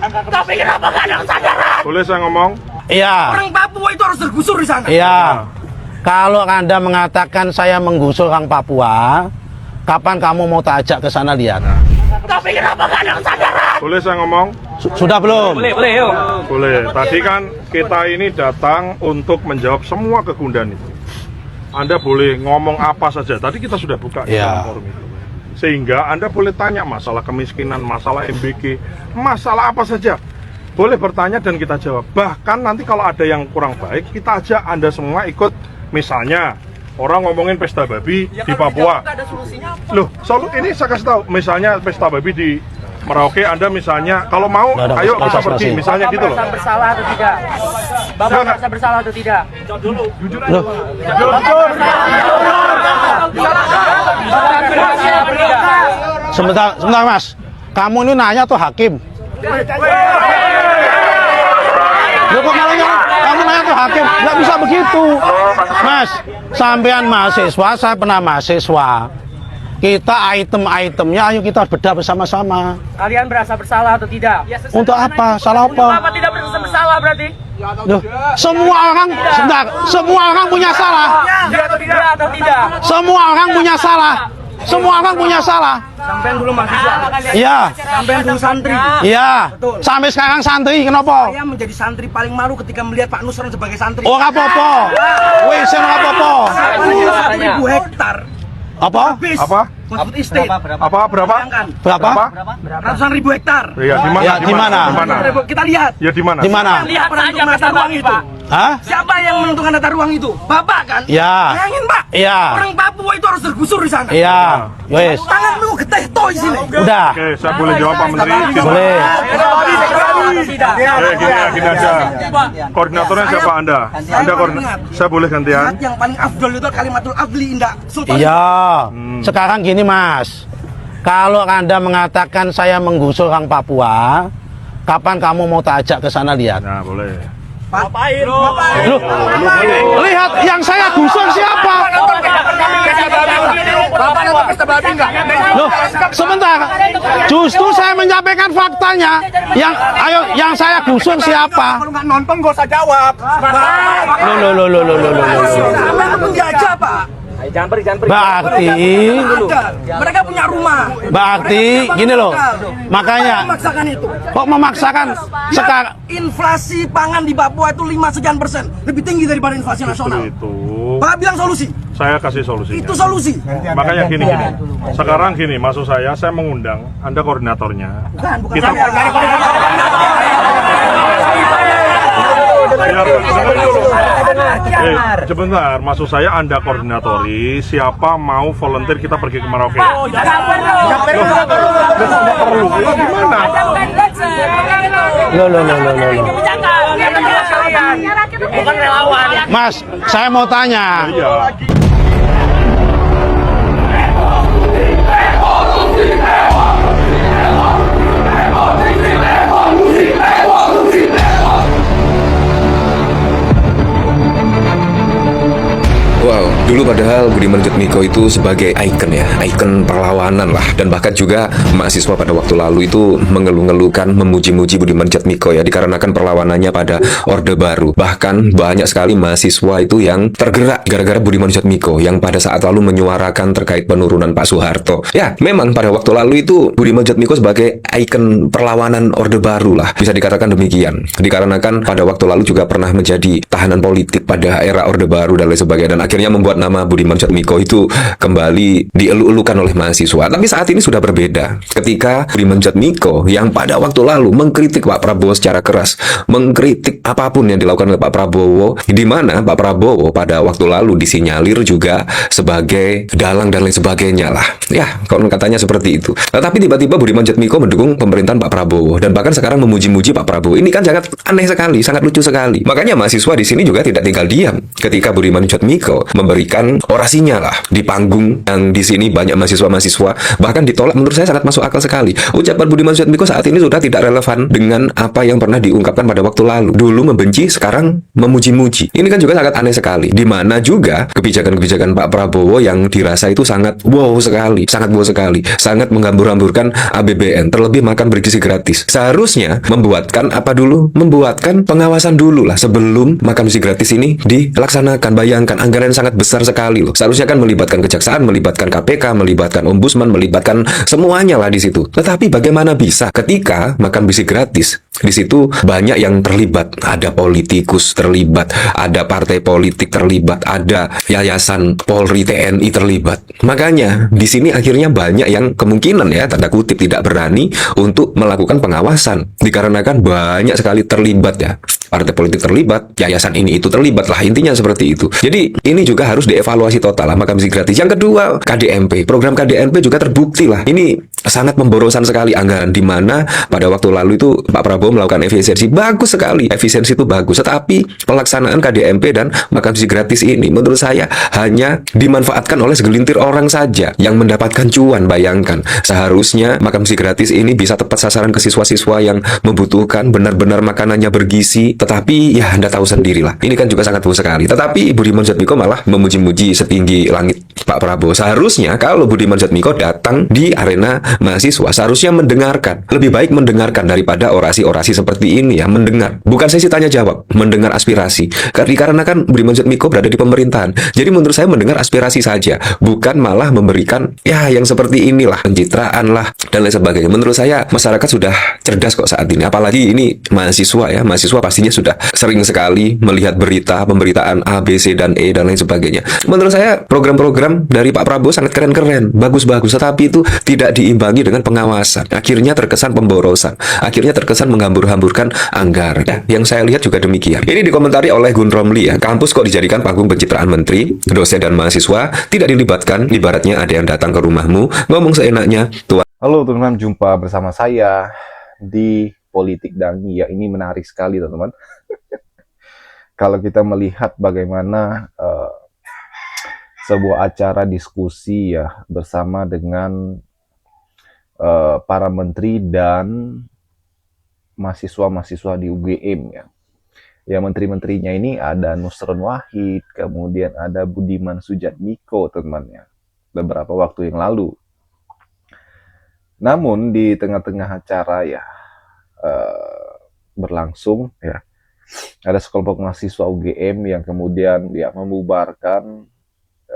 Tapi kenapa nggak ada kesadaran? Boleh saya ngomong? Iya. Orang Papua itu harus tergusur di sana. Iya. Kalau Anda mengatakan saya menggusur orang Papua, kapan kamu mau tak ajak ke sana lihat? Tapi kenapa nggak ada kesadaran? Boleh saya ngomong? Sudah belum? Boleh, yuk. Boleh. Tadi kan kita ini datang untuk menjawab semua kegundahan itu. Anda boleh ngomong apa saja. Tadi kita sudah buka di Iya. forum itu. Sehingga Anda boleh tanya masalah kemiskinan, masalah MBG, masalah apa saja. Boleh bertanya dan kita jawab. Bahkan nanti kalau ada yang kurang baik, kita ajak Anda semua ikut. Misalnya, orang ngomongin pesta babi di Papua. Loh, ini saya kasih tahu. Misalnya pesta babi di Merauke, Anda misalnya, kalau mau, ayo kita pergi. Misalnya gitu loh. Bersalah atau tidak? Bapak merasa bersalah atau tidak? Loh, sebentar Mas. Kamu ini nanya tuh hakim. Loh, kok malah kamu nanya tuh hakim? Nggak bisa begitu, Mas. Sampean mahasiswa, saya pernah mahasiswa. Kita item-itemnya, ayo kita bedah bersama-sama. Kalian merasa bersalah atau tidak? Untuk apa? Salah Untuk apa? apa tidak merasa bersalah berarti? Loh, semua orang, sebentar, semua orang punya salah. Iya atau tidak? Atau tidak? Semua orang punya salah. Semua orang punya salah. Sampean dulu mahasiswa. Iya, Sampean dulu santri. iya. Sampai sekarang santri, kenapa? Saya menjadi santri paling malu ketika melihat Pak Nusron sebagai santri. Oh, apa-apa. Wih, saya apa-apa. 1.000 hektar. Apa? Habis. Apa? Maksud estate. Apa? Berapa? Bayangkan. Berapa? Ratusan ribu hektar. Iya, di mana? Ya, di mana? Di mana? Kita lihat. Ya di mana? Di mana? Lihat saja tata ruang itu. Hah? Siapa yang menentukan tata ruang itu? Bapak kan? Ya. Bayangin, Pak. Iya. Orang Papua itu harus tergusur di sana. Iya. Wes. Tangan lu geteh toh di sini. Udah. Oke, saya boleh jawab Pak Menteri? Gini. Boleh. Gini aja. Koordinatornya siapa Anda? Anda koordinator. Saya boleh gantian? Yang paling afdol itu kalimatul adli indah sultan. Iya. Sekarang gini, Mas. Kalau Anda mengatakan saya menggusur orang Papua, kapan kamu mau tak ajak ke sana lihat? Nah, boleh. Ngapain? Loh, lihat yang saya gusur siapa? Loh, sebentar. Justru saya menyampaikan faktanya. Yang saya gusur siapa? Kalau nggak nonton gak usah jawab. Loh. Mereka penjajah, Pak. Berarti, Mereka punya rumah. berarti gini loh. Makanya, Memaksakan itu. kok memaksakan sekarang? Inflasi pangan di Papua itu 5% lebih tinggi daripada inflasi nasional. Itu Pak bilang solusi. saya kasih solusinya. Itu solusi. Makanya gini. Sekarang gini, maksud saya mengundang Anda koordinatornya. Bukan Kita saya. sebentar, maksud saya Anda koordinatori siapa mau volunteer kita pergi ke Merauke. Perlu. Gimana? Loh. Bukan relawan. Mas, saya mau tanya. Iya. Wow, dulu padahal Budiman Sujatmiko itu sebagai ikon ya, ikon perlawanan lah. Dan bahkan juga mahasiswa pada waktu lalu itu mengeluh-ngeluhkan, memuji-muji Budiman Sujatmiko ya, dikarenakan perlawanannya pada Orde Baru. Bahkan banyak sekali mahasiswa itu yang tergerak gara-gara Budiman Sujatmiko yang pada saat lalu menyuarakan terkait penurunan Pak Soeharto. Ya, memang pada waktu lalu itu Budiman Sujatmiko sebagai ikon perlawanan Orde Baru lah, bisa dikatakan demikian. Dikarenakan pada waktu lalu juga pernah menjadi tahanan politik pada era Orde Baru dan lain sebagainya, dan akhirnya membuat nama Budiman Sujatmiko itu kembali dielu-elukan oleh mahasiswa. Tapi saat ini sudah berbeda. Ketika Budiman Sujatmiko yang pada waktu lalu mengkritik Pak Prabowo secara keras, mengkritik apapun yang dilakukan oleh Pak Prabowo, di mana Pak Prabowo pada waktu lalu disinyalir juga sebagai dalang dan lain sebagainya lah. Ya, konon katanya seperti itu. Tetapi tiba-tiba Budiman Sujatmiko mendukung pemerintahan Pak Prabowo dan bahkan sekarang memuji-muji Pak Prabowo. Ini kan sangat aneh sekali, sangat lucu sekali. Makanya mahasiswa di sini juga tidak tinggal diam ketika Budiman Sujatmiko memberikan memang orasinya lah di panggung yang di sini banyak mahasiswa-mahasiswa bahkan ditolak, menurut saya sangat masuk akal sekali. Ucapan Budiman Sujatmiko saat ini sudah tidak relevan dengan apa yang pernah diungkapkan pada waktu lalu. Dulu membenci, sekarang memuji-muji. Ini kan juga sangat aneh sekali. Di mana juga kebijakan-kebijakan Pak Prabowo yang dirasa itu sangat wow sekali, sangat menghambur-hamburkan APBN, terlebih makan bergizi gratis. Seharusnya membuatkan apa dulu? Membuatkan pengawasan dulu lah sebelum makan bergizi gratis ini dilaksanakan. Bayangkan anggaran yang sangat besar sekali loh. Seharusnya kan melibatkan kejaksaan, melibatkan KPK, melibatkan ombudsman, melibatkan semuanya lah di situ. Tetapi bagaimana bisa ketika makan bergizi gratis di situ banyak yang terlibat, ada politikus terlibat, ada partai politik terlibat, ada yayasan Polri, TNI terlibat. Makanya di sini akhirnya banyak yang kemungkinan ya tanda kutip tidak berani untuk melakukan pengawasan dikarenakan banyak sekali terlibat ya. Partai politik terlibat, yayasan ini itu terlibat lah, intinya seperti itu. Jadi ini juga harus dievaluasi total lah makan bergizi gratis. Yang kedua, KDMP, program KDMP juga terbukti lah ini sangat pemborosan sekali anggaran, di mana pada waktu lalu itu Pak Prabowo melakukan efisiensi bagus sekali, efisiensi itu bagus, tetapi pelaksanaan KDMP dan makan bergizi gratis ini menurut saya hanya dimanfaatkan oleh segelintir orang saja yang mendapatkan cuan. Bayangkan, seharusnya makan bergizi gratis ini bisa tepat sasaran ke siswa-siswa yang membutuhkan benar-benar makanannya bergizi. Tetapi ya Anda tahu sendirilah, ini kan juga sangat bagus sekali. Tetapi Budiman Sujatmiko malah memuji-muji setinggi langit Pak Prabowo. Seharusnya kalau Budiman Sujatmiko datang di arena mahasiswa, seharusnya mendengarkan. Lebih baik mendengarkan daripada orasi-orasi seperti ini ya, mendengar. Bukan sesi tanya jawab, mendengar aspirasi. Karena kan Budiman Sujatmiko berada di pemerintahan. Jadi menurut saya mendengar aspirasi saja, bukan malah memberikan ya yang seperti inilah, pencitraan lah dan lain sebagainya. Menurut saya masyarakat sudah cerdas kok saat ini. Apalagi ini mahasiswa ya, mahasiswa pastinya sudah sering sekali melihat berita, pemberitaan A, B, C, dan E, dan lain sebagainya. Menurut saya program-program dari Pak Prabowo sangat keren-keren, bagus-bagus, tetapi itu tidak diimbangi dengan pengawasan. Akhirnya terkesan pemborosan, akhirnya terkesan menghambur-hamburkan anggaran. Ya, yang saya lihat juga demikian. Ini dikomentari oleh Gun Romli ya, kampus kok dijadikan panggung pencitraan menteri, dosen dan mahasiswa, tidak dilibatkan, ibaratnya ada yang datang ke rumahmu, ngomong seenaknya, tuan. Halo teman-teman, jumpa bersama saya di Politik Dangi ya. Ini menarik sekali teman-teman. Kalau kita melihat bagaimana sebuah acara diskusi ya bersama dengan para menteri dan mahasiswa-mahasiswa di UGM ya. Ya, menteri-menterinya ini ada Nusron Wahid, kemudian ada Budiman Sujatmiko teman-teman ya, beberapa waktu yang lalu. Namun di tengah-tengah acara ya berlangsung ya, ada sekelompok mahasiswa UGM yang kemudian ya membubarkan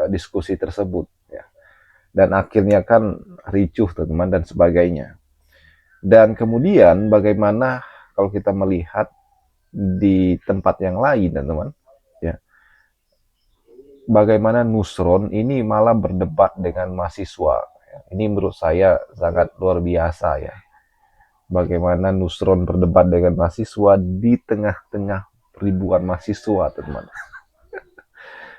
diskusi tersebut ya, dan akhirnya kan ricuh teman-teman dan sebagainya. Dan kemudian bagaimana kalau kita melihat di tempat yang lain teman-teman ya, bagaimana Nusron ini malah berdebat dengan mahasiswa ya. Ini menurut saya sangat luar biasa ya, bagaimana Nusron berdebat dengan mahasiswa di tengah-tengah ribuan mahasiswa teman-teman.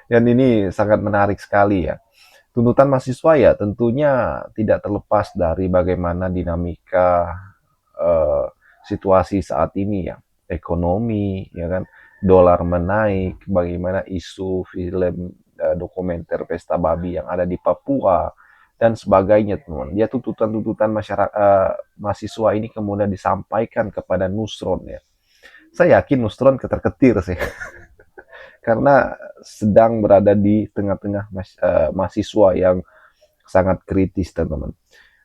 Dan ini sangat menarik sekali ya. Tuntutan mahasiswa ya tentunya tidak terlepas dari bagaimana dinamika situasi saat ini ya, ekonomi ya kan, dolar menaik, bagaimana isu film dokumenter Pesta Babi yang ada di Papua dan sebagainya teman. Dia tuntutan-tuntutan masyarakat mahasiswa ini kemudian disampaikan kepada Nusron ya. Saya yakin Nusron ketar-ketir sih. Karena sedang berada di tengah-tengah mahasiswa yang sangat kritis teman-teman.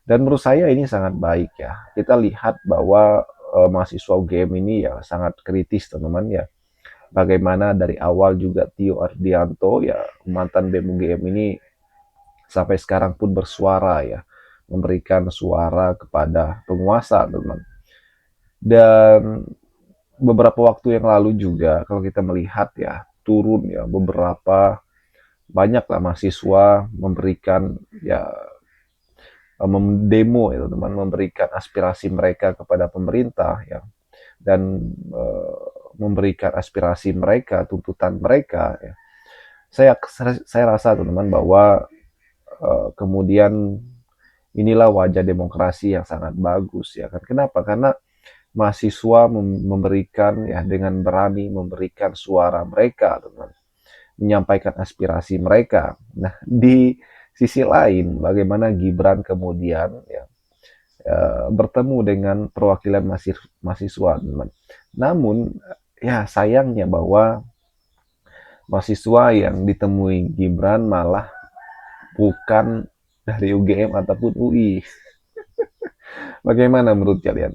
Dan menurut saya ini sangat baik ya. Kita lihat bahwa mahasiswa UGM ini ya sangat kritis teman-teman ya. Bagaimana dari awal juga Tio Ardianto ya, mantan BEM UGM ini sampai sekarang pun bersuara ya, memberikan suara kepada penguasa teman-teman. Dan beberapa waktu yang lalu juga kalau kita melihat ya, turun ya beberapa banyaklah mahasiswa memberikan ya mendemo ya teman, memberikan aspirasi mereka kepada pemerintah ya, dan memberikan aspirasi mereka, tuntutan mereka ya. Saya rasa teman-teman bahwa kemudian inilah wajah demokrasi yang sangat bagus ya kan. Kenapa? Karena mahasiswa memberikan ya, dengan berani memberikan suara mereka teman, menyampaikan aspirasi mereka. Nah, di sisi lain, bagaimana Gibran kemudian ya, bertemu dengan perwakilan mahasiswa. Namun, ya sayangnya bahwa mahasiswa yang ditemui Gibran malah bukan dari UGM ataupun UI. Bagaimana menurut kalian?